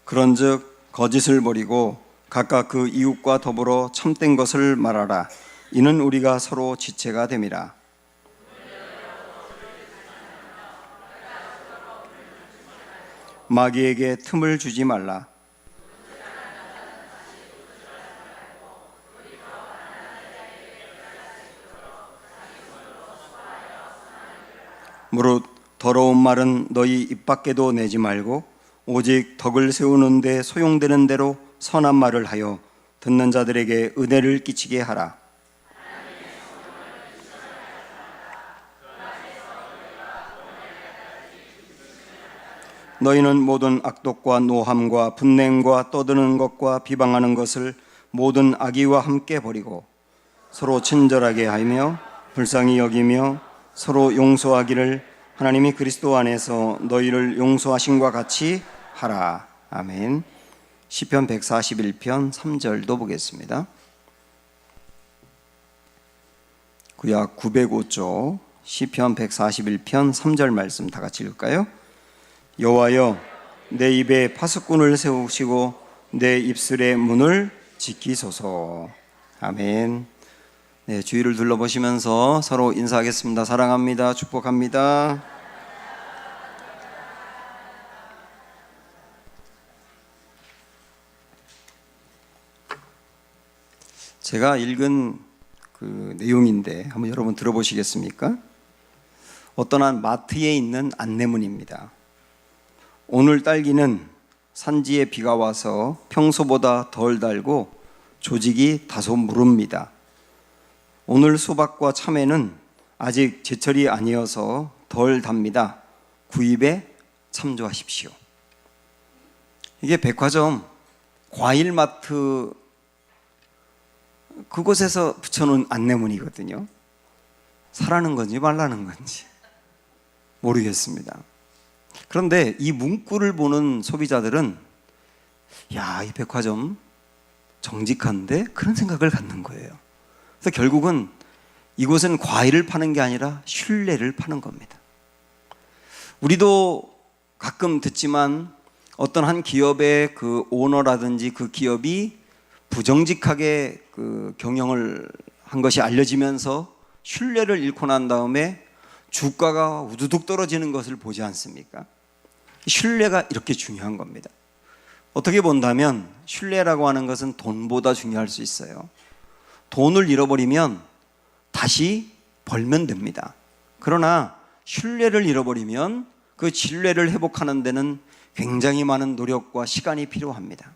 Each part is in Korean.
그런즉 거짓을 버리고 각각 그 이웃과 더불어 참된 것을 말하라. 이는 우리가 서로 지체가 됨이라. 마귀에게 틈을 주지 말라. 무릇 더러운 말은 너희 입 밖에도 내지 말고 오직 덕을 세우는 데 소용되는 대로 선한 말을 하여 듣는 자들에게 은혜를 끼치게 하라. 너희는 모든 악독과 노함과 분냄과 떠드는 것과 비방하는 것을 모든 악의와 함께 버리고 서로 친절하게 하며 불쌍히 여기며 서로 용서하기를 하나님이 그리스도 안에서 너희를 용서하신 것 같이 하라. 아멘. 시편 141편 3절도 보겠습니다. 구약 905쪽 시편 141편 3절 말씀 다 같이 읽을까요? 여호와여, 내 입에 파수꾼을 세우시고 내 입술의 문을 지키소서. 아멘. 네, 주위를 둘러보시면서 서로 인사하겠습니다. 사랑합니다. 축복합니다. 제가 읽은 그 내용인데 한번 여러분 들어보시겠습니까? 어떤 한 마트에 있는 안내문입니다. 오늘 딸기는 산지에 비가 와서 평소보다 덜 달고 조직이 다소 무릅니다. 오늘 수박과 참외는 아직 제철이 아니어서 덜 답니다. 구입에 참조하십시오. 이게 백화점, 과일마트 그곳에서 붙여놓은 안내문이거든요. 사라는 건지 말라는 건지 모르겠습니다. 그런데 이 문구를 보는 소비자들은 야, 이 백화점 정직한데? 그런 생각을 갖는 거예요. 그래서 결국은 이곳은 과일을 파는 게 아니라 신뢰를 파는 겁니다. 우리도 가끔 듣지만 어떤 한 기업의 그 오너라든지 그 기업이 부정직하게 그 경영을 한 것이 알려지면서 신뢰를 잃고 난 다음에 주가가 우두둑 떨어지는 것을 보지 않습니까? 신뢰가 이렇게 중요한 겁니다. 어떻게 본다면 신뢰라고 하는 것은 돈보다 중요할 수 있어요. 돈을 잃어버리면 다시 벌면 됩니다. 그러나 신뢰를 잃어버리면 그 신뢰를 회복하는 데는 굉장히 많은 노력과 시간이 필요합니다.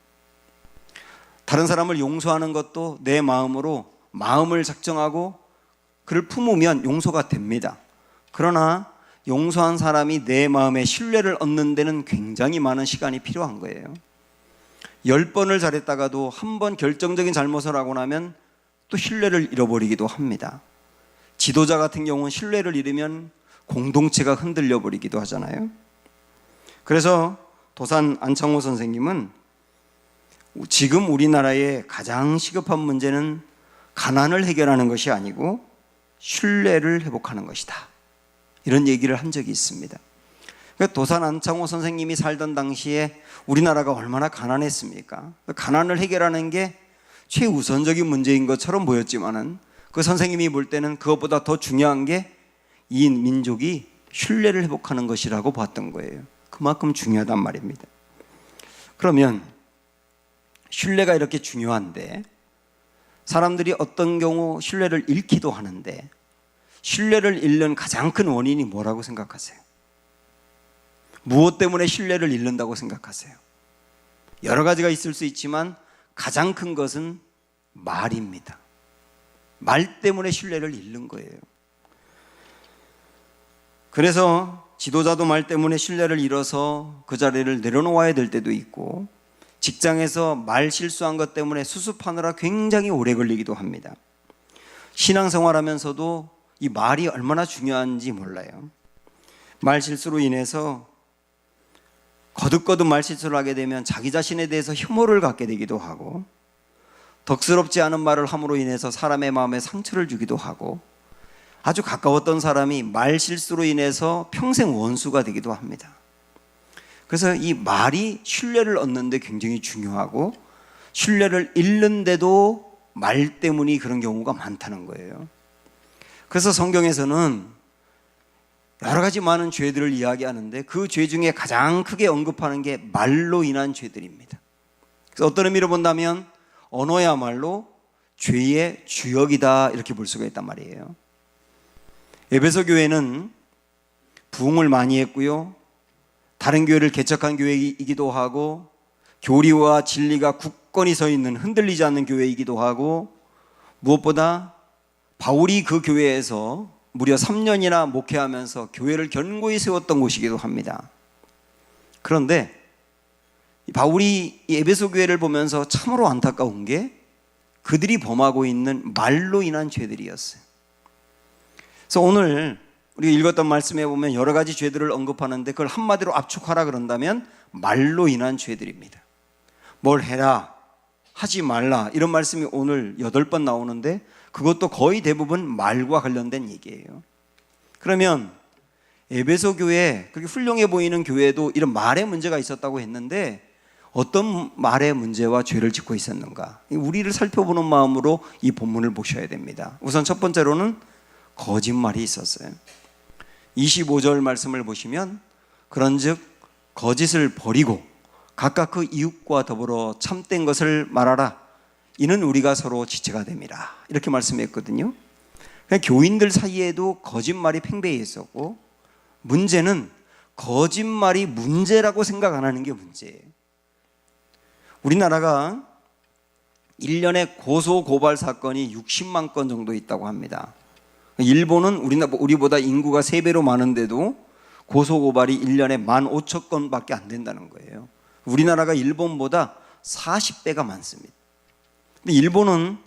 다른 사람을 용서하는 것도 내 마음으로 마음을 작정하고 그를 품으면 용서가 됩니다. 그러나 용서한 사람이 내 마음에 신뢰를 얻는 데는 굉장히 많은 시간이 필요한 거예요. 10번을 잘했다가도 한 번 결정적인 잘못을 하고 나면 또 신뢰를 잃어버리기도 합니다. 지도자 같은 경우는 신뢰를 잃으면 공동체가 흔들려 버리기도 하잖아요. 그래서 도산 안창호 선생님은 지금 우리나라의 가장 시급한 문제는 가난을 해결하는 것이 아니고 신뢰를 회복하는 것이다, 이런 얘기를 한 적이 있습니다. 도산 안창호 선생님이 살던 당시에 우리나라가 얼마나 가난했습니까? 가난을 해결하는 게 최우선적인 문제인 것처럼 보였지만은 그 선생님이 볼 때는 그것보다 더 중요한 게 이 민족이 신뢰를 회복하는 것이라고 봤던 거예요. 그만큼 중요하단 말입니다. 그러면 신뢰가 이렇게 중요한데 사람들이 어떤 경우 신뢰를 잃기도 하는데 신뢰를 잃는 가장 큰 원인이 뭐라고 생각하세요? 무엇 때문에 신뢰를 잃는다고 생각하세요? 여러 가지가 있을 수 있지만 가장 큰 것은 말입니다. 말 때문에 신뢰를 잃는 거예요. 그래서 지도자도 말 때문에 신뢰를 잃어서 그 자리를 내려놓아야 될 때도 있고, 직장에서 말 실수한 것 때문에 수습하느라 굉장히 오래 걸리기도 합니다. 신앙생활하면서도 이 말이 얼마나 중요한지 몰라요. 말 실수로 인해서 거듭거듭 말 실수를 하게 되면 자기 자신에 대해서 혐오를 갖게 되기도 하고, 덕스럽지 않은 말을 함으로 인해서 사람의 마음에 상처를 주기도 하고, 아주 가까웠던 사람이 말 실수로 인해서 평생 원수가 되기도 합니다. 그래서 이 말이 신뢰를 얻는 데 굉장히 중요하고, 신뢰를 잃는데도 말 때문에 그런 경우가 많다는 거예요. 그래서 성경에서는 여러 가지 많은 죄들을 이야기하는데 그 죄 중에 가장 크게 언급하는 게 말로 인한 죄들입니다. 그래서 어떤 의미로 본다면 언어야말로 죄의 주역이다, 이렇게 볼 수가 있단 말이에요. 에베소 교회는 부흥을 많이 했고요, 다른 교회를 개척한 교회이기도 하고, 교리와 진리가 굳건히 서 있는 흔들리지 않는 교회이기도 하고, 무엇보다 바울이 그 교회에서 무려 3년이나 목회하면서 교회를 견고히 세웠던 곳이기도 합니다. 그런데 바울이 이 에베소 교회를 보면서 참으로 안타까운 게 그들이 범하고 있는 말로 인한 죄들이었어요. 그래서 오늘 우리가 읽었던 말씀에 보면 여러 가지 죄들을 언급하는데 그걸 한마디로 압축하라 그런다면 말로 인한 죄들입니다. 뭘 해라, 하지 말라, 이런 말씀이 오늘 8번 나오는데 그것도 거의 대부분 말과 관련된 얘기예요. 그러면 에베소 교회, 그렇게 훌륭해 보이는 교회도 이런 말의 문제가 있었다고 했는데 어떤 말의 문제와 죄를 짓고 있었는가, 우리를 살펴보는 마음으로 이 본문을 보셔야 됩니다. 우선 첫 번째로는 거짓말이 있었어요. 25절 말씀을 보시면 그런즉 거짓을 버리고 각각 그 이웃과 더불어 참된 것을 말하라, 이는 우리가 서로 지체가 됨이라, 이렇게 말씀했거든요. 교인들 사이에도 거짓말이 팽배해 있었고, 문제는 거짓말이 문제라고 생각 안 하는 게 문제예요. 우리나라가 1년에 고소 고발 사건이 60만 건 정도 있다고 합니다. 일본은 우리보다 인구가 3배로 많은데도 고소 고발이 1년에 15,000건밖에 안 된다는 거예요. 우리나라가 일본보다 40배가 많습니다. 근데 일본은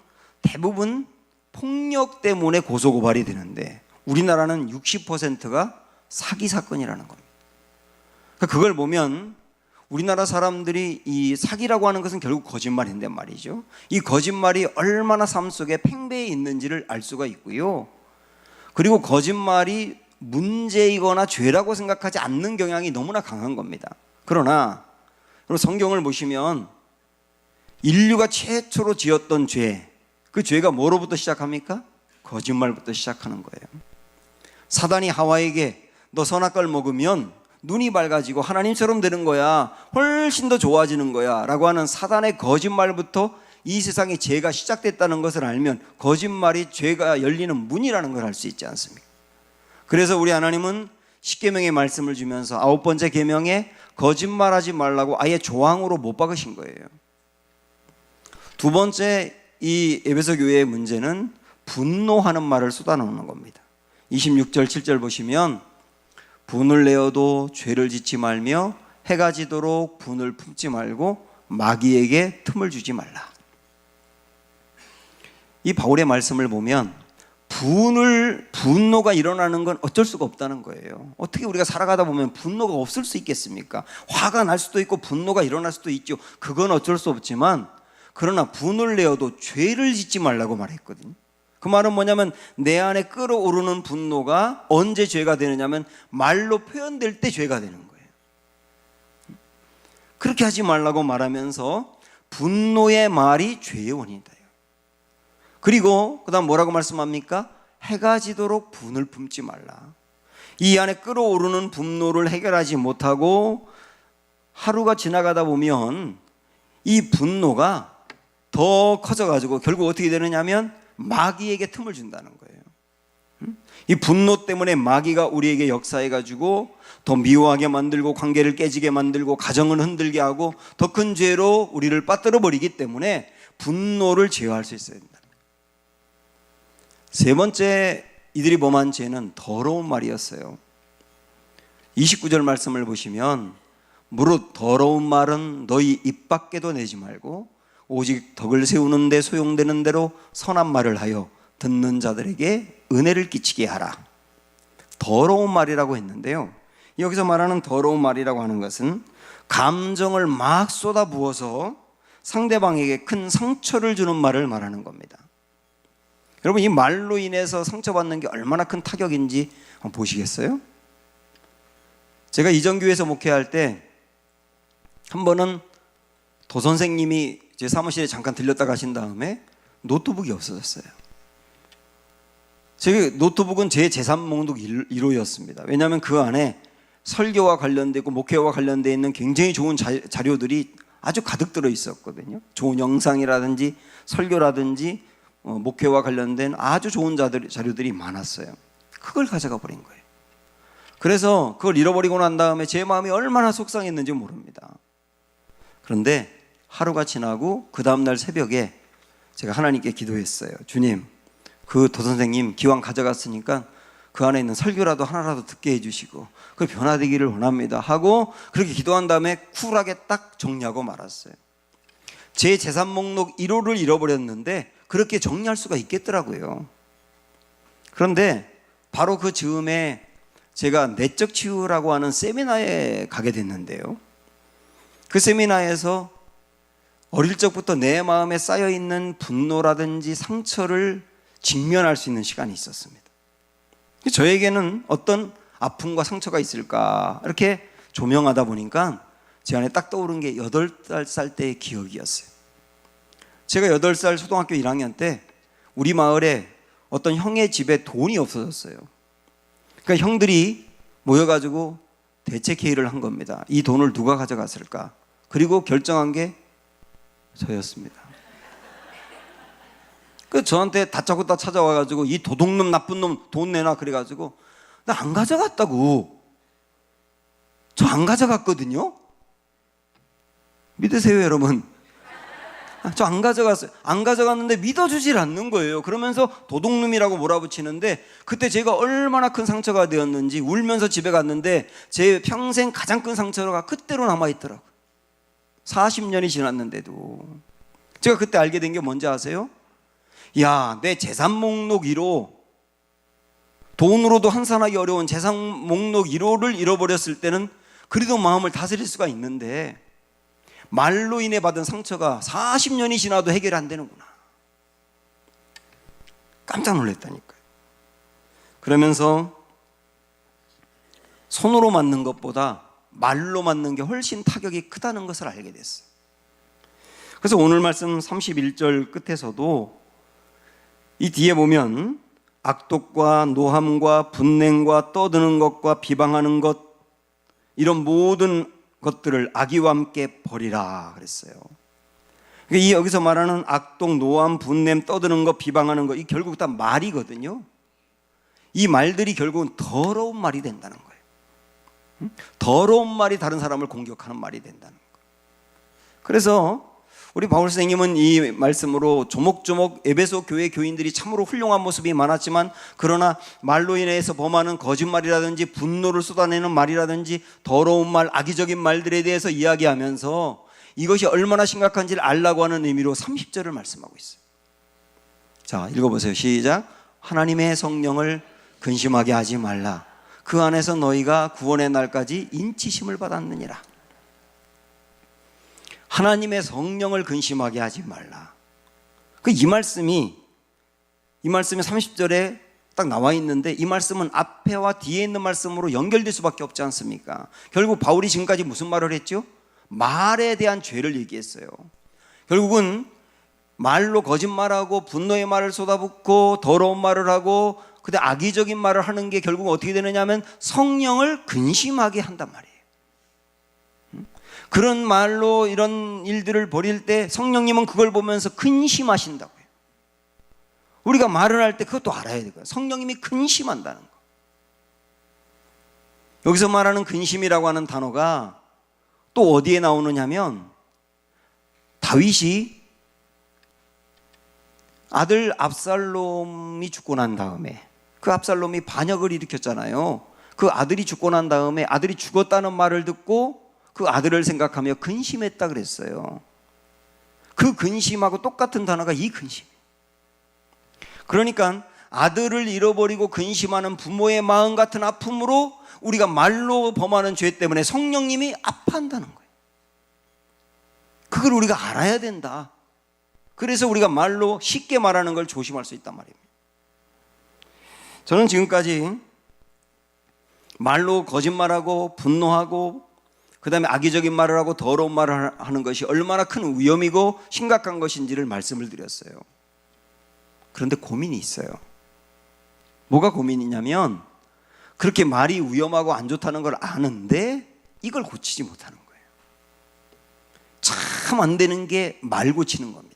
대부분 폭력 때문에 고소 고발이 되는데 우리나라는 60%가 사기 사건이라는 겁니다. 그걸 보면 우리나라 사람들이 이 사기라고 하는 것은 결국 거짓말인데 말이죠, 이 거짓말이 얼마나 삶 속에 팽배해 있는지를 알 수가 있고요, 그리고 거짓말이 문제이거나 죄라고 생각하지 않는 경향이 너무나 강한 겁니다. 그러나 성경을 보시면 인류가 최초로 지었던 죄, 그 죄가 뭐로부터 시작합니까? 거짓말부터 시작하는 거예요. 사단이 하와에게 너 선악과를 먹으면 눈이 밝아지고 하나님처럼 되는 거야, 훨씬 더 좋아지는 거야 라고 하는 사단의 거짓말부터 이 세상에 죄가 시작됐다는 것을 알면 거짓말이 죄가 열리는 문이라는 걸 알 수 있지 않습니까? 그래서 우리 하나님은 십계명의 말씀을 주면서 9번째 계명에 거짓말하지 말라고 아예 조항으로 못 박으신 거예요. 두 번째, 이 에베소 교회의 문제는 분노하는 말을 쏟아놓는 겁니다. 26절 7절 보시면 분을 내어도 죄를 짓지 말며 해가 지도록 분을 품지 말고 마귀에게 틈을 주지 말라. 이 바울의 말씀을 보면 분노가 일어나는 건 어쩔 수가 없다는 거예요. 어떻게 우리가 살아가다 보면 분노가 없을 수 있겠습니까? 화가 날 수도 있고 분노가 일어날 수도 있죠. 그건 어쩔 수 없지만 그러나 분을 내어도 죄를 짓지 말라고 말했거든요. 그 말은 뭐냐면 내 안에 끓어오르는 분노가 언제 죄가 되느냐면 말로 표현될 때 죄가 되는 거예요. 그렇게 하지 말라고 말하면서 분노의 말이 죄의 원인이다. 그리고 그 다음 뭐라고 말씀합니까? 해가 지도록 분을 품지 말라. 이 안에 끓어오르는 분노를 해결하지 못하고 하루가 지나가다 보면 이 분노가 더 커져가지고 결국 어떻게 되느냐 하면 마귀에게 틈을 준다는 거예요. 이 분노 때문에 마귀가 우리에게 역사해가지고 더 미워하게 만들고 관계를 깨지게 만들고 가정을 흔들게 하고 더 큰 죄로 우리를 빠뜨려 버리기 때문에 분노를 제어할 수 있어야 된다. 세 번째, 이들이 범한 죄는 더러운 말이었어요. 29절 말씀을 보시면 무릇 더러운 말은 너희 입 밖에도 내지 말고 오직 덕을 세우는 데 소용되는 대로 선한 말을 하여 듣는 자들에게 은혜를 끼치게 하라. 더러운 말이라고 했는데요, 여기서 말하는 더러운 말이라고 하는 것은 감정을 막 쏟아부어서 상대방에게 큰 상처를 주는 말을 말하는 겁니다. 여러분, 이 말로 인해서 상처받는 게 얼마나 큰 타격인지 한번 보시겠어요? 제가 이전교회에서 목회할 때 한 번은 도 선생님이 제 사무실에 잠깐 들렸다 가신 다음에 노트북이 없어졌어요. 제 노트북은 제 재산 목록 1호였습니다. 왜냐하면 그 안에 설교와 관련되고 목회와 관련되어 있는 굉장히 좋은 자료들이 아주 가득 들어 있었거든요. 좋은 영상이라든지 설교라든지 목회와 관련된 아주 좋은 자료들이 많았어요. 그걸 가져가 버린 거예요. 그래서 그걸 잃어버리고 난 다음에 제 마음이 얼마나 속상했는지 모릅니다. 그런데 하루가 지나고 그 다음날 새벽에 제가 하나님께 기도했어요. 주님, 그 도선생님 기왕 가져갔으니까 그 안에 있는 설교라도 하나라도 듣게 해주시고 그 변화되기를 원합니다 하고 그렇게 기도한 다음에 쿨하게 딱 정리하고 말았어요. 제 재산 목록 1호를 잃어버렸는데 그렇게 정리할 수가 있겠더라고요. 그런데 바로 그 즈음에 제가 내적 치유라고 하는 세미나에 가게 됐는데요, 그 세미나에서 어릴 적부터 내 마음에 쌓여있는 분노라든지 상처를 직면할 수 있는 시간이 있었습니다. 저에게는 어떤 아픔과 상처가 있을까 이렇게 조명하다 보니까 제 안에 딱 떠오른 게 8살 때의 기억이었어요. 제가 8살 초등학교 1학년 때 우리 마을에 어떤 형의 집에 돈이 없어졌어요. 그러니까 형들이 모여가지고 대책회의를 한 겁니다. 이 돈을 누가 가져갔을까? 그리고 결정한 게 저였습니다. 그 저한테 다짜고짜 찾아와가지고 이 도둑놈 나쁜 놈 돈 내놔 그래가지고 나 안 가져갔다고. 저 안 가져갔거든요. 믿으세요 여러분? 저 안 가져갔어요. 안 가져갔는데 믿어주질 않는 거예요. 그러면서 도둑놈이라고 몰아붙이는데 그때 제가 얼마나 큰 상처가 되었는지 울면서 집에 갔는데 제 평생 가장 큰 상처가 그때로 남아있더라고요. 40년이 지났는데도. 제가 그때 알게 된 게 뭔지 아세요? 야, 내 재산 목록 1호, 돈으로도 환산하기 어려운 재산 목록 1호를 잃어버렸을 때는 그래도 마음을 다스릴 수가 있는데 말로 인해 받은 상처가 40년이 지나도 해결이 안 되는구나. 깜짝 놀랐다니까요. 그러면서 손으로 맞는 것보다 말로 맞는 게 훨씬 타격이 크다는 것을 알게 됐어요. 그래서 오늘 말씀 31절 끝에서도 이 뒤에 보면 악독과 노함과 분냉과 떠드는 것과 비방하는 것, 이런 모든 것들을 악의와 함께 버리라 그랬어요. 이 여기서 말하는 악독, 노함, 분냄, 떠드는 것, 비방하는 것, 이 결국 다 말이거든요. 이 말들이 결국은 더러운 말이 된다는 거예요. 더러운 말이 다른 사람을 공격하는 말이 된다는 거예요. 그래서 우리 바울 선생님은 이 말씀으로 조목조목 에베소 교회 교인들이 참으로 훌륭한 모습이 많았지만 그러나 말로 인해서 범하는 거짓말이라든지 분노를 쏟아내는 말이라든지 더러운 말, 악의적인 말들에 대해서 이야기하면서 이것이 얼마나 심각한지를 알라고 하는 의미로 30절을 말씀하고 있어요. 자, 읽어보세요. 시작. 하나님의 성령을 근심하게 하지 말라. 그 안에서 너희가 구원의 날까지 인치심을 받았느니라. 하나님의 성령을 근심하게 하지 말라. 이 말씀이 30절에 딱 나와 있는데 이 말씀은 앞에와 뒤에 있는 말씀으로 연결될 수밖에 없지 않습니까? 결국 바울이 지금까지 무슨 말을 했죠? 말에 대한 죄를 얘기했어요. 결국은 말로 거짓말하고 분노의 말을 쏟아붓고 더러운 말을 하고 그때 악의적인 말을 하는 게 결국 어떻게 되느냐 하면 성령을 근심하게 한단 말이에요. 그런 말로 이런 일들을 벌일 때 성령님은 그걸 보면서 근심하신다고요. 우리가 말을 할 때 그것도 알아야 되고요. 성령님이 근심한다는 거. 여기서 말하는 근심이라고 하는 단어가 또 어디에 나오느냐면 다윗이 아들 압살롬이 죽고 난 다음에 그 압살롬이 반역을 일으켰잖아요. 그 아들이 죽고 난 다음에 아들이 죽었다는 말을 듣고 그 아들을 생각하며 근심했다 그랬어요. 그 근심하고 똑같은 단어가 이 근심. 그러니까 아들을 잃어버리고 근심하는 부모의 마음 같은 아픔으로 우리가 말로 범하는 죄 때문에 성령님이 아파한다는 거예요. 그걸 우리가 알아야 된다. 그래서 우리가 말로 쉽게 말하는 걸 조심할 수 있단 말입니다. 저는 지금까지 말로 거짓말하고 분노하고 다음에 악의적인 말을 하고 더러운 말을 하는 것이 얼마나 큰 위험이고 심각한 것인지를 말씀을 드렸어요. 그런데 고민이 있어요. 뭐가 고민이냐면 그렇게 말이 위험하고 안 좋다는 걸 아는데 이걸 고치지 못하는 거예요. 참 안 되는 게 말 고치는 겁니다.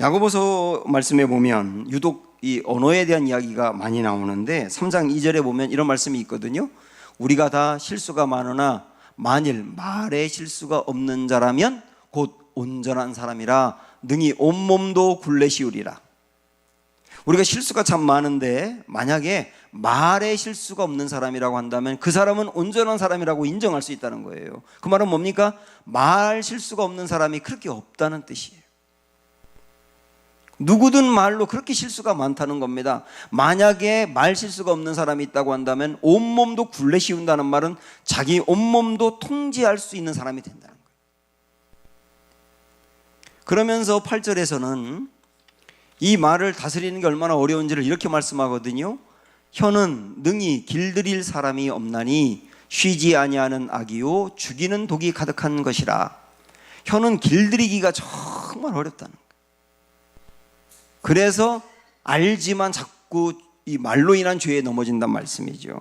야고보서 말씀에 보면 유독 이 언어에 대한 이야기가 많이 나오는데 3장 2절에 보면 이런 말씀이 있거든요. 우리가 다 실수가 많으나 만일 말에 실수가 없는 자라면 곧 온전한 사람이라 능히 온몸도 굴레시우리라. 우리가 실수가 참 많은데 만약에 말에 실수가 없는 사람이라고 한다면 그 사람은 온전한 사람이라고 인정할 수 있다는 거예요. 그 말은 뭡니까? 말 실수가 없는 사람이 그렇게 없다는 뜻이에요. 누구든 말로 그렇게 실수가 많다는 겁니다. 만약에 말 실수가 없는 사람이 있다고 한다면 온몸도 굴레시운다는 말은 자기 온몸도 통제할 수 있는 사람이 된다는 거예요. 그러면서 8절에서는 이 말을 다스리는 게 얼마나 어려운지를 이렇게 말씀하거든요. 혀는 능히 길들일 사람이 없나니 쉬지 아니하는 악이요 죽이는 독이 가득한 것이라. 혀는 길들이기가 정말 어렵다는 거예요. 그래서 알지만 자꾸 이 말로 인한 죄에 넘어진단 말씀이죠.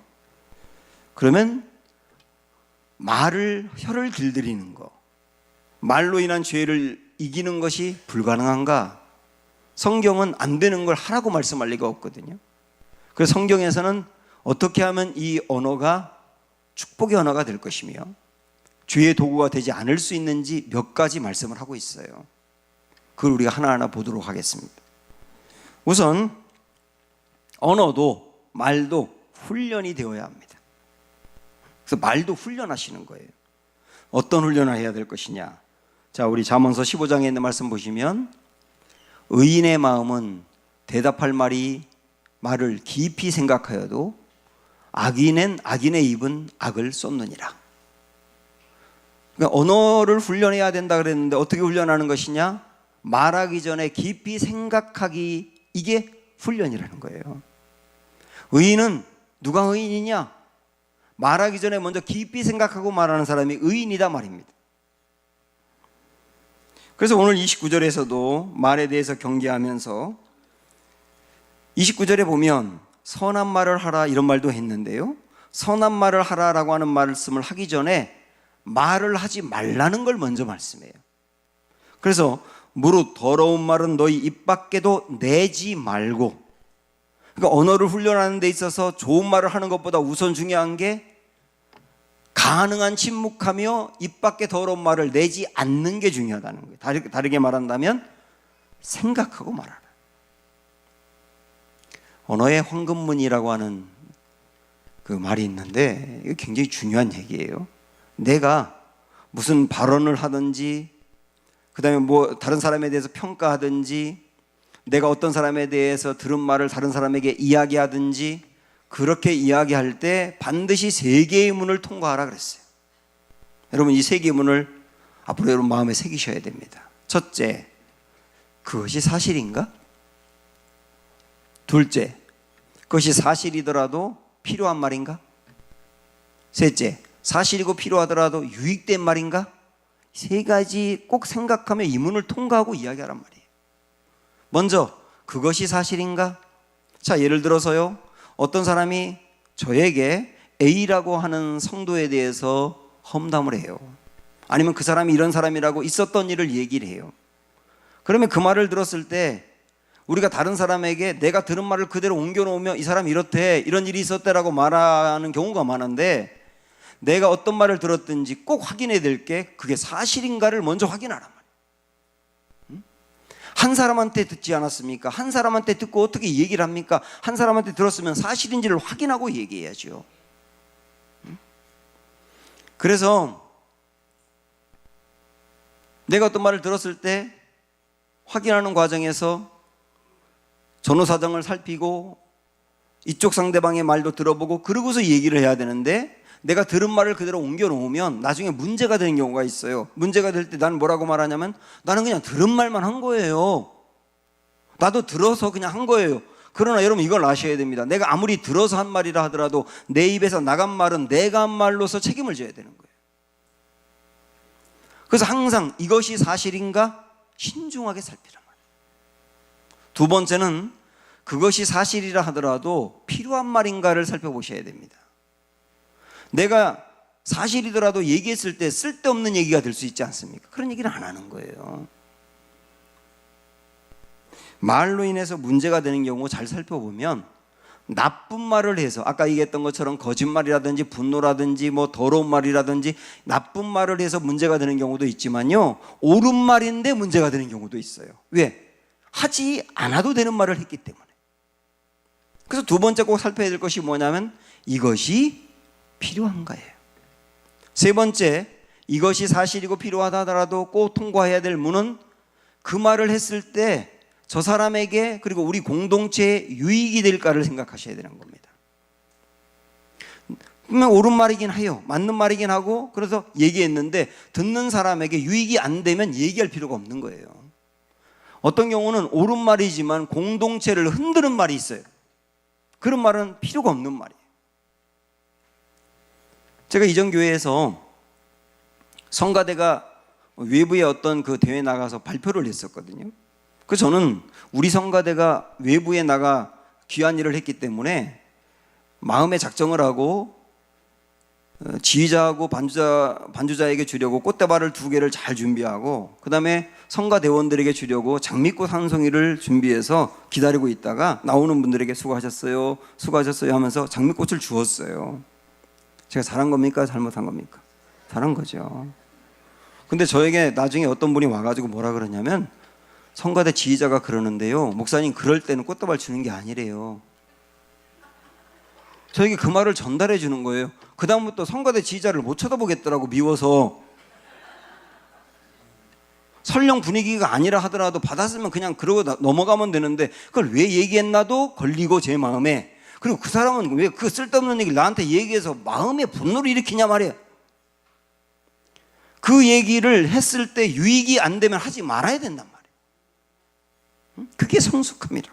그러면 혀를 길들이는 거, 말로 인한 죄를 이기는 것이 불가능한가? 성경은 안 되는 걸 하라고 말씀할 리가 없거든요. 그래서 성경에서는 어떻게 하면 이 언어가 축복의 언어가 될 것이며 죄의 도구가 되지 않을 수 있는지 몇 가지 말씀을 하고 있어요. 그걸 우리가 하나하나 보도록 하겠습니다. 우선 언어도 말도 훈련이 되어야 합니다. 그래서 말도 훈련하시는 거예요. 어떤 훈련을 해야 될 것이냐? 자, 우리 잠언서 15장에 있는 말씀 보시면 의인의 마음은 대답할 말을 깊이 생각하여도 악인의 입은 악을 쏟느니라. 그러니까 언어를 훈련해야 된다 그랬는데 어떻게 훈련하는 것이냐? 말하기 전에 깊이 생각하기, 이게 훈련이라는 거예요. 의인은 누가 의인이냐? 말하기 전에 먼저 깊이 생각하고 말하는 사람이 의인이다 말입니다. 그래서 오늘 29절에서도 말에 대해서 경계하면서 29절에 보면 선한 말을 하라 이런 말도 했는데요, 선한 말을 하라라고 하는 말씀을 하기 전에 말을 하지 말라는 걸 먼저 말씀해요. 그래서 무릇 더러운 말은 너희 입 밖에도 내지 말고, 그러니까 언어를 훈련하는 데 있어서 좋은 말을 하는 것보다 우선 중요한 게 가능한 침묵하며 입 밖에 더러운 말을 내지 않는 게 중요하다는 거예요. 다르게 말한다면 생각하고 말하라. 언어의 황금문이라고 하는 그 말이 있는데 이게 굉장히 중요한 얘기예요. 내가 무슨 발언을 하든지, 그 다음에 뭐 다른 사람에 대해서 평가하든지, 내가 어떤 사람에 대해서 들은 말을 다른 사람에게 이야기하든지, 그렇게 이야기할 때 반드시 3개의 문을 통과하라 그랬어요. 여러분, 이 3개의 문을 앞으로 여러분 마음에 새기셔야 됩니다. 첫째, 그것이 사실인가? 둘째, 그것이 사실이더라도 필요한 말인가? 셋째, 사실이고 필요하더라도 유익된 말인가? 3가지 꼭 생각하며 이 문을 통과하고 이야기하란 말이에요. 먼저 그것이 사실인가? 자, 예를 들어서요, 어떤 사람이 저에게 A라고 하는 성도에 대해서 험담을 해요. 아니면 그 사람이 이런 사람이라고 있었던 일을 얘기를 해요. 그러면 그 말을 들었을 때 우리가 다른 사람에게 내가 들은 말을 그대로 옮겨놓으면 이 사람이 이렇대, 이런 일이 있었대라고 말하는 경우가 많은데, 내가 어떤 말을 들었든지 꼭 확인해야 될 게 그게 사실인가를 먼저 확인하란 말이에요. 한 사람한테 듣지 않았습니까? 한 사람한테 듣고 어떻게 얘기를 합니까? 한 사람한테 들었으면 사실인지를 확인하고 얘기해야죠. 그래서 내가 어떤 말을 들었을 때 확인하는 과정에서 전후 사정을 살피고 이쪽 상대방의 말도 들어보고 그러고서 얘기를 해야 되는데, 내가 들은 말을 그대로 옮겨 놓으면 나중에 문제가 되는 경우가 있어요. 문제가 될 때 나는 뭐라고 말하냐면, 나는 그냥 들은 말만 한 거예요. 나도 들어서 그냥 한 거예요. 그러나 여러분 이걸 아셔야 됩니다. 내가 아무리 들어서 한 말이라 하더라도 내 입에서 나간 말은 내가 한 말로서 책임을 져야 되는 거예요. 그래서 항상 이것이 사실인가 신중하게 살피란 말이에요. 두 번째는 그것이 사실이라 하더라도 필요한 말인가를 살펴보셔야 됩니다. 내가 사실이더라도 얘기했을 때 쓸데없는 얘기가 될 수 있지 않습니까? 그런 얘기를 안 하는 거예요. 말로 인해서 문제가 되는 경우 잘 살펴보면 나쁜 말을 해서 아까 얘기했던 것처럼 거짓말이라든지 분노라든지 뭐 더러운 말이라든지 나쁜 말을 해서 문제가 되는 경우도 있지만요, 옳은 말인데 문제가 되는 경우도 있어요. 왜? 하지 않아도 되는 말을 했기 때문에. 그래서 두 번째 꼭 살펴야 될 것이 뭐냐면 이것이 필요한가예요. 세 번째, 이것이 사실이고 필요하다 하더라도 꼭 통과해야 될 문은 그 말을 했을 때 저 사람에게 그리고 우리 공동체에 유익이 될까를 생각하셔야 되는 겁니다. 분명 옳은 말이긴 해요. 맞는 말이긴 하고 그래서 얘기했는데 듣는 사람에게 유익이 안 되면 얘기할 필요가 없는 거예요. 어떤 경우는 옳은 말이지만 공동체를 흔드는 말이 있어요. 그런 말은 필요가 없는 말이에요. 제가 이전 교회에서 성가대가 외부에 어떤 그 대회에 나가서 발표를 했었거든요. 그 저는 우리 성가대가 외부에 나가 귀한 일을 했기 때문에 마음의 작정을 하고 지휘자하고 반주자에게 주려고 꽃다발을 2개를 잘 준비하고 그 다음에 성가대원들에게 주려고 장미꽃 한 송이를 준비해서 기다리고 있다가 나오는 분들에게 수고하셨어요, 수고하셨어요 하면서 장미꽃을 주었어요. 제가 잘한 겁니까? 잘못한 겁니까? 잘한 거죠. 근데 저에게 나중에 어떤 분이 와가지고 뭐라 그러냐면 성가대 지휘자가 그러는데요, 목사님 그럴 때는 꽃다발 주는 게 아니래요. 저에게 그 말을 전달해 주는 거예요. 그 다음부터 성가대 지휘자를 못 쳐다보겠더라고, 미워서. 설령 분위기가 아니라 하더라도 받았으면 그냥 그러고 넘어가면 되는데 그걸 왜 얘기했나도 걸리고 제 마음에. 그리고 그 사람은 왜 그 쓸데없는 얘기를 나한테 얘기해서 마음에 분노를 일으키냐 말이에요. 그 얘기를 했을 때 유익이 안 되면 하지 말아야 된단 말이에요. 그게 성숙함이라.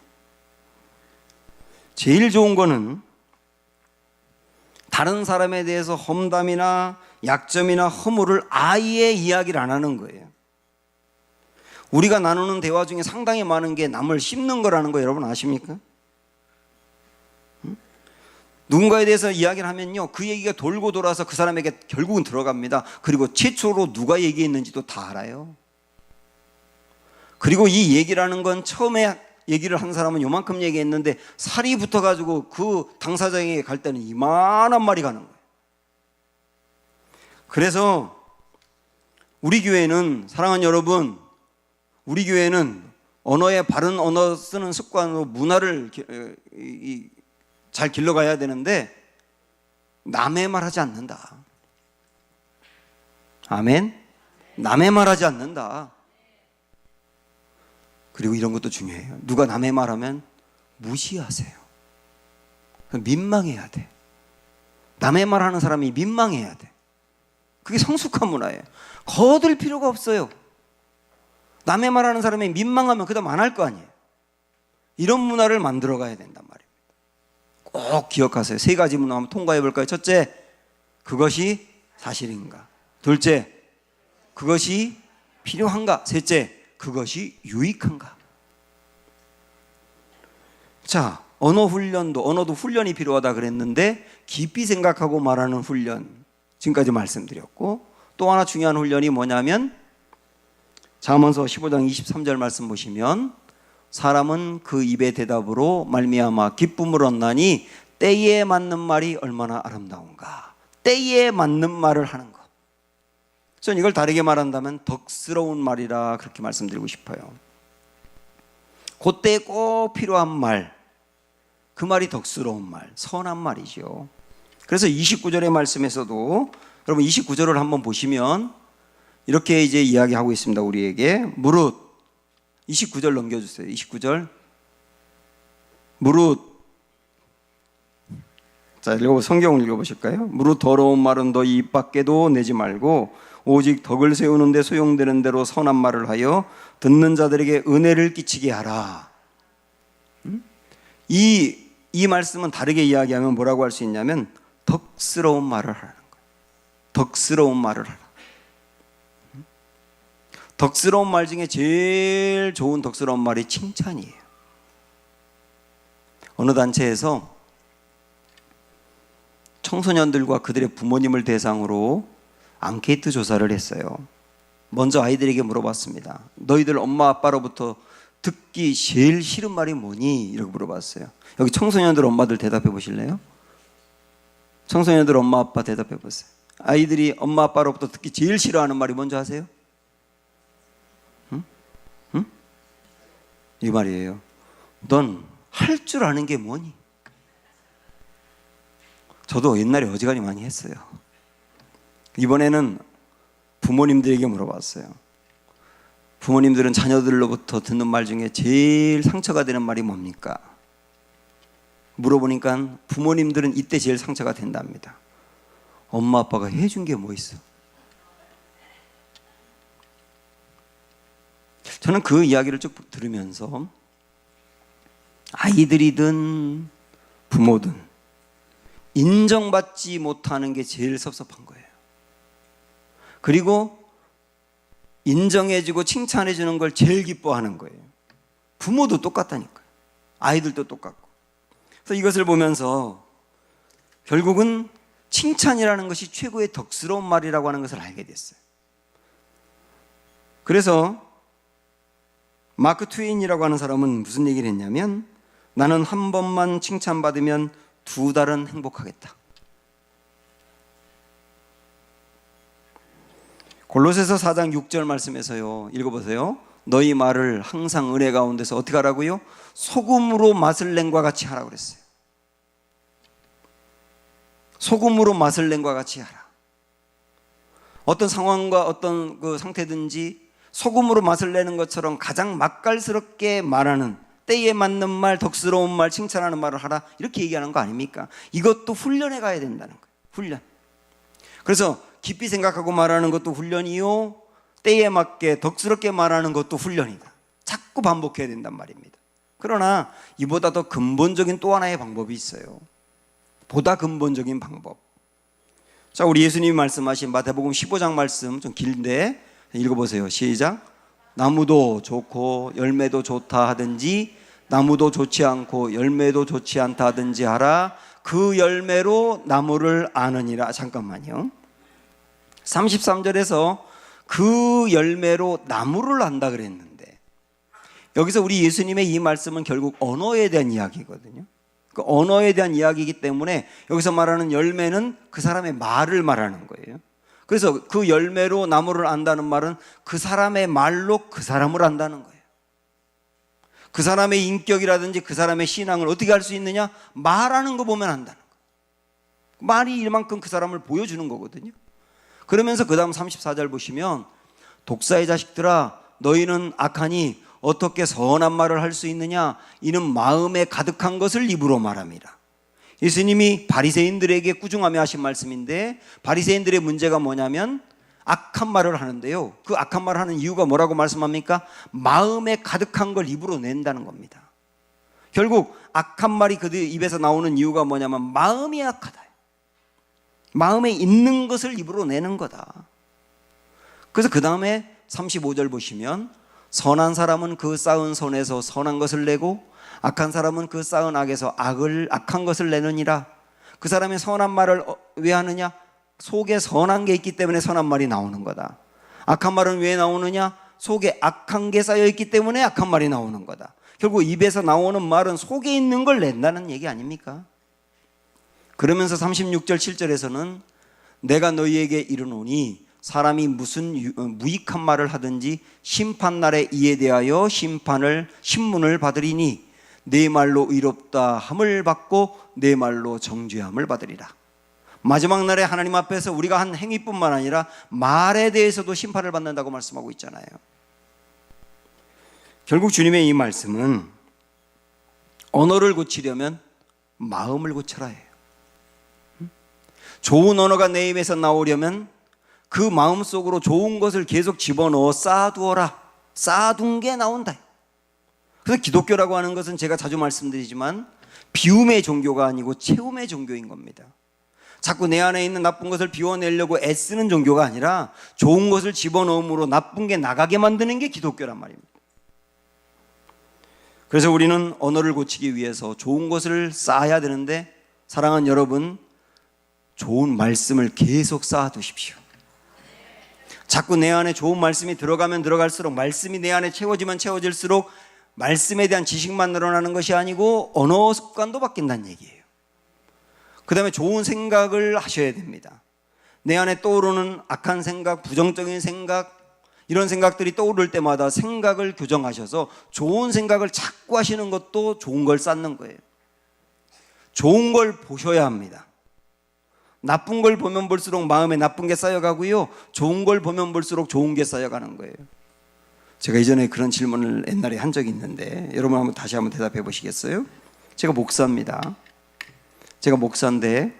제일 좋은 거는 다른 사람에 대해서 험담이나 약점이나 허물을 아예 이야기를 안 하는 거예요. 우리가 나누는 대화 중에 상당히 많은 게 남을 씹는 거라는 거 여러분 아십니까? 누군가에 대해서 이야기를 하면요, 그 얘기가 돌고 돌아서 그 사람에게 결국은 들어갑니다. 그리고 최초로 누가 얘기했는지도 다 알아요. 그리고 이 얘기라는 건 처음에 얘기를 한 사람은 요만큼 얘기했는데 살이 붙어가지고 그 당사자에게 갈 때는 이만한 말이 가는 거예요. 그래서 우리 교회는, 사랑하는 여러분, 우리 교회는 언어에 바른 언어 쓰는 습관으로 문화를 잘 길러가야 되는데 남의 말 하지 않는다. 아멘? 남의 말 하지 않는다. 그리고 이런 것도 중요해요. 누가 남의 말하면 무시하세요. 민망해야 돼. 남의 말하는 사람이 민망해야 돼. 그게 성숙한 문화예요. 거들 필요가 없어요. 남의 말하는 사람이 민망하면 그 다음 안 할 거 아니에요. 이런 문화를 만들어 가야 된단 말입니다. 꼭 기억하세요. 3가지 문화 한번 통과해 볼까요? 첫째, 그것이 사실인가? 둘째, 그것이 필요한가? 셋째, 그것이 유익한가? 자, 언어도 훈련이 필요하다 그랬는데 깊이 생각하고 말하는 훈련, 지금까지 말씀드렸고, 또 하나 중요한 훈련이 뭐냐면 잠언서 15장 23절 말씀 보시면 사람은 그 입의 대답으로 말미암아 기쁨을 얻나니 때에 맞는 말이 얼마나 아름다운가. 때에 맞는 말을 하는 것. 저는 이걸 다르게 말한다면 덕스러운 말이라 그렇게 말씀드리고 싶어요. 그때에 꼭 필요한 말, 그 말이 덕스러운 말, 선한 말이죠. 그래서 29절의 말씀에서도 여러분 29절을 한번 보시면 이렇게 이제 이야기하고 있습니다. 우리에게 무릇, 29절 넘겨주세요. 29절 무릇, 자, 성경을 읽어보실까요? 무릇 더러운 말은 너희 입 밖에도 내지 말고 오직 덕을 세우는 데 소용되는 대로 선한 말을 하여 듣는 자들에게 은혜를 끼치게 하라. 이 말씀은 다르게 이야기하면 뭐라고 할 수 있냐면 덕스러운 말을 하라는 거예요. 덕스러운 말을 하라. 덕스러운 말 중에 제일 좋은 덕스러운 말이 칭찬이에요. 어느 단체에서 청소년들과 그들의 부모님을 대상으로 앙케이트 조사를 했어요. 먼저 아이들에게 물어봤습니다. 너희들 엄마 아빠로부터 듣기 제일 싫은 말이 뭐니? 이렇게 물어봤어요. 여기 청소년들 엄마들 대답해 보실래요? 청소년들 엄마 아빠 대답해 보세요. 아이들이 엄마 아빠로부터 듣기 제일 싫어하는 말이 뭔지 아세요? 응? 응? 이 말이에요. 넌 할 줄 아는 게 뭐니? 저도 옛날에 어지간히 많이 했어요. 이번에는 부모님들에게 물어봤어요. 부모님들은 자녀들로부터 듣는 말 중에 제일 상처가 되는 말이 뭡니까? 물어보니까 부모님들은 이때 제일 상처가 된답니다. 엄마 아빠가 해준 게 뭐 있어? 저는 그 이야기를 쭉 들으면서 아이들이든 부모든 인정받지 못하는 게 제일 섭섭한 거예요. 그리고 인정해주고 칭찬해주는 걸 제일 기뻐하는 거예요. 부모도 똑같다니까요. 아이들도 똑같고. 그래서 이것을 보면서 결국은 칭찬이라는 것이 최고의 덕스러운 말이라고 하는 것을 알게 됐어요. 그래서 마크 트웨인이라고 하는 사람은 무슨 얘기를 했냐면 나는 한 번만 칭찬받으면 2달은 행복하겠다. 골로새서 4장 6절 말씀에서요. 읽어보세요. 너희 말을 항상 은혜 가운데서 어떻게 하라고요? 소금으로 맛을 낸과 같이 하라고 그랬어요. 소금으로 맛을 낸과 같이 하라. 어떤 상황과 어떤 그 상태든지 소금으로 맛을 내는 것처럼 가장 맛깔스럽게 말하는 때에 맞는 말, 덕스러운 말, 칭찬하는 말을 하라. 이렇게 얘기하는 거 아닙니까? 이것도 훈련해 가야 된다는 거예요. 훈련. 그래서 깊이 생각하고 말하는 것도 훈련이요. 때에 맞게 덕스럽게 말하는 것도 훈련이다. 자꾸 반복해야 된단 말입니다. 그러나 이보다 더 근본적인 또 하나의 방법이 있어요. 보다 근본적인 방법. 자, 우리 예수님이 말씀하신 마태복음 15장 말씀 좀 길인데 읽어보세요. 시작. 나무도 좋고 열매도 좋다 하든지 나무도 좋지 않고 열매도 좋지 않다 하든지 하라. 그 열매로 나무를 아느니라. 잠깐만요. 33절에서 그 열매로 나무를 안다 그랬는데 여기서 우리 예수님의 이 말씀은 결국 언어에 대한 이야기거든요. 그 언어에 대한 이야기이기 때문에 여기서 말하는 열매는 그 사람의 말을 말하는 거예요. 그래서 그 열매로 나무를 안다는 말은 그 사람의 말로 그 사람을 안다는 거예요. 그 사람의 인격이라든지 그 사람의 신앙을 어떻게 알 수 있느냐? 말하는 거 보면 안다는 거예요. 말이 이만큼 그 사람을 보여주는 거거든요. 그러면서 그 다음 34절 보시면 독사의 자식들아 너희는 악하니 어떻게 선한 말을 할 수 있느냐? 이는 마음에 가득한 것을 입으로 말함이라. 예수님이 바리새인들에게 꾸중하며 하신 말씀인데 바리새인들의 문제가 뭐냐면 악한 말을 하는데요. 그 악한 말을 하는 이유가 뭐라고 말씀합니까? 마음에 가득한 걸 입으로 낸다는 겁니다. 결국 악한 말이 그들 입에서 나오는 이유가 뭐냐면 마음이 악하다. 마음에 있는 것을 입으로 내는 거다. 그래서 그 다음에 35절 보시면 선한 사람은 그 쌓은 손에서 선한 것을 내고 악한 사람은 그 쌓은 악에서 악한 것을 내느니라. 그 사람이 선한 말을 왜 하느냐? 속에 선한 게 있기 때문에 선한 말이 나오는 거다. 악한 말은 왜 나오느냐? 속에 악한 게 쌓여 있기 때문에 악한 말이 나오는 거다. 결국 입에서 나오는 말은 속에 있는 걸 낸다는 얘기 아닙니까? 그러면서 36절 7절에서는 내가 너희에게 이르노니 사람이 무슨 무익한 말을 하든지 심판날에 이에 대하여 신문을 받으리니 내 말로 의롭다 함을 받고 내 말로 정죄함을 받으리라. 마지막 날에 하나님 앞에서 우리가 한 행위뿐만 아니라 말에 대해서도 심판을 받는다고 말씀하고 있잖아요. 결국 주님의 이 말씀은 언어를 고치려면 마음을 고쳐라 해요. 좋은 언어가 내 입에서 나오려면 그 마음속으로 좋은 것을 계속 집어넣어 쌓아두어라. 쌓아둔 게 나온다. 그래서 기독교라고 하는 것은 제가 자주 말씀드리지만 비움의 종교가 아니고 채움의 종교인 겁니다. 자꾸 내 안에 있는 나쁜 것을 비워내려고 애쓰는 종교가 아니라 좋은 것을 집어넣음으로 나쁜 게 나가게 만드는 게 기독교란 말입니다. 그래서 우리는 언어를 고치기 위해서 좋은 것을 쌓아야 되는데, 사랑하는 여러분, 좋은 말씀을 계속 쌓아두십시오. 자꾸 내 안에 좋은 말씀이 들어가면 들어갈수록, 말씀이 내 안에 채워지면 채워질수록 말씀에 대한 지식만 늘어나는 것이 아니고 언어 습관도 바뀐다는 얘기예요. 그 다음에 좋은 생각을 하셔야 됩니다. 내 안에 떠오르는 악한 생각, 부정적인 생각, 이런 생각들이 떠오를 때마다 생각을 교정하셔서 좋은 생각을 자꾸 하시는 것도 좋은 걸 쌓는 거예요. 좋은 걸 보셔야 합니다. 나쁜 걸 보면 볼수록 마음에 나쁜 게 쌓여가고요, 좋은 걸 보면 볼수록 좋은 게 쌓여가는 거예요. 제가 이전에 그런 질문을 옛날에 한 적이 있는데 여러분 다시 한번 대답해 보시겠어요? 제가 목사입니다. 제가 목사인데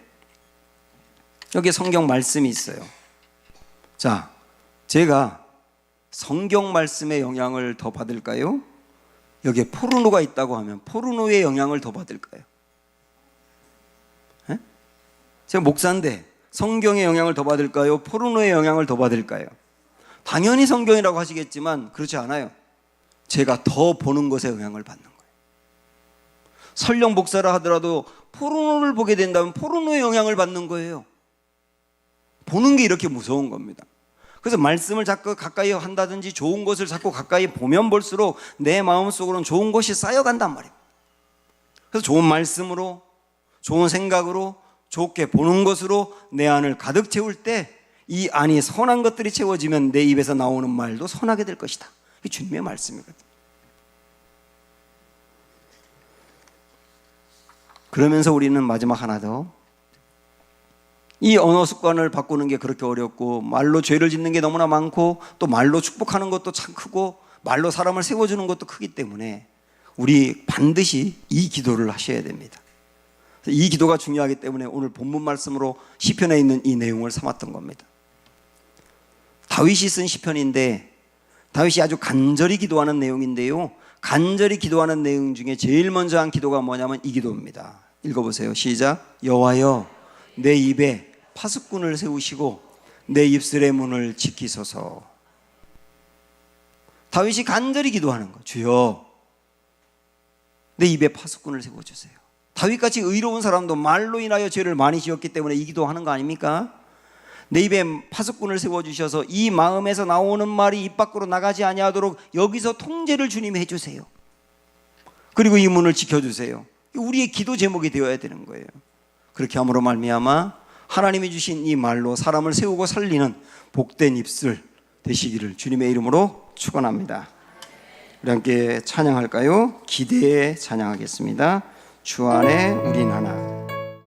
여기 성경 말씀이 있어요. 자, 제가 성경 말씀의 영향을 더 받을까요? 여기에 포르노가 있다고 하면 포르노의 영향을 더 받을까요? 에? 제가 목사인데 성경의 영향을 더 받을까요? 포르노의 영향을 더 받을까요? 당연히 성경이라고 하시겠지만 그렇지 않아요. 제가 더 보는 것에 영향을 받는 거예요. 설령 목사라 하더라도 포르노를 보게 된다면 포르노의 영향을 받는 거예요. 보는 게 이렇게 무서운 겁니다. 그래서 말씀을 자꾸 가까이 한다든지 좋은 것을 자꾸 가까이 보면 볼수록 내 마음속으로는 좋은 것이 쌓여간단 말이에요. 그래서 좋은 말씀으로, 좋은 생각으로, 좋게 보는 것으로 내 안을 가득 채울 때 이 안이 선한 것들이 채워지면 내 입에서 나오는 말도 선하게 될 것이다. 이게 주님의 말씀이거든요. 그러면서 우리는 마지막 하나 더, 이 언어 습관을 바꾸는 게 그렇게 어렵고, 말로 죄를 짓는 게 너무나 많고, 또 말로 축복하는 것도 참 크고, 말로 사람을 세워주는 것도 크기 때문에 우리 반드시 이 기도를 하셔야 됩니다. 이 기도가 중요하기 때문에 오늘 본문 말씀으로 시편에 있는 이 내용을 삼았던 겁니다. 다윗이 쓴 시편인데, 다윗이 아주 간절히 기도하는 내용인데요, 간절히 기도하는 내용 중에 제일 먼저 한 기도가 뭐냐면 이 기도입니다. 읽어보세요. 시작. 여호와여, 내 입에 파수꾼을 세우시고 내 입술의 문을 지키소서. 다윗이 간절히 기도하는 거. 주여, 내 입에 파수꾼을 세워주세요. 다윗같이 의로운 사람도 말로 인하여 죄를 많이 지었기 때문에 이 기도하는 거 아닙니까? 내 입에 파수꾼을 세워주셔서 이 마음에서 나오는 말이 입 밖으로 나가지 아니하도록 여기서 통제를 주님이 해주세요. 그리고 이 문을 지켜주세요. 우리의 기도 제목이 되어야 되는 거예요. 그렇게 함으로 말미암아 하나님이 주신 이 말로 사람을 세우고 살리는 복된 입술 되시기를 주님의 이름으로 축원합니다. 우리 함께 찬양할까요? 기대에 찬양하겠습니다. 주 안에 우린 하나.